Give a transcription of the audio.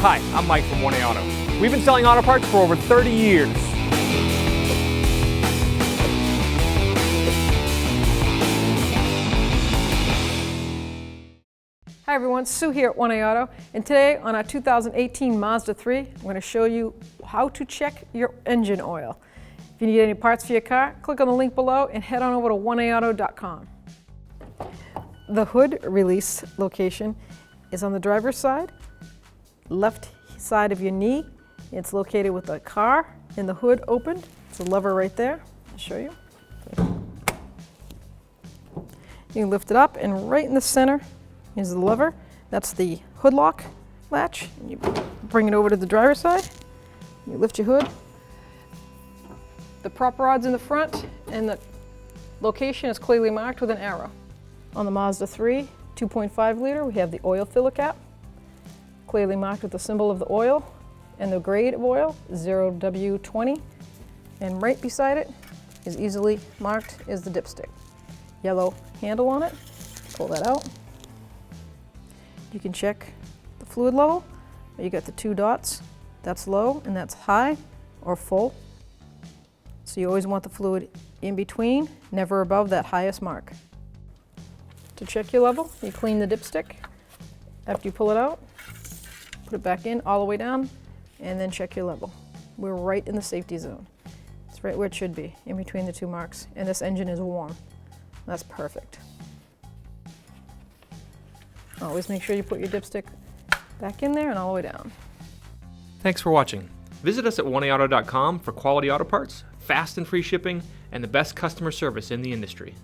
Hi, I'm Mike from 1A Auto. We've been selling auto parts for over 30 years. Hi everyone, Sue here at 1A Auto, and today on our 2018 Mazda 3, I'm going to show you how to check your engine oil. If you need any parts for your car, click on the link below and head on over to 1AAuto.com. The hood release location is on the driver's side, left side of your knee. It's located with the car and the hood opened. It's a lever right there. I'll show you. You can lift it up, and right in the center is the lever. That's the hood lock latch. And you bring it over to the driver's side. You lift your hood. The prop rod's in the front, and the location is clearly marked with an arrow. On the Mazda 3 2.5 liter, we have the oil filler cap, clearly marked with the symbol of the oil and the grade of oil, 0W20. And right beside it is easily marked is the dipstick. Yellow handle on it. Pull that out. You can check the fluid level. You got the two dots. That's low and that's high or full. So you always want the fluid in between, never above that highest mark. To check your level, you clean the dipstick. After you pull it out, put it back in all the way down, and then check your level. We're right in the safety zone. It's right where it should be, in between the two marks. And this engine is warm. That's perfect. Always make sure you put your dipstick back in there and all the way down. Thanks for watching. Visit us at 1AAuto.com for quality auto parts, fast and free shipping, and the best customer service in the industry.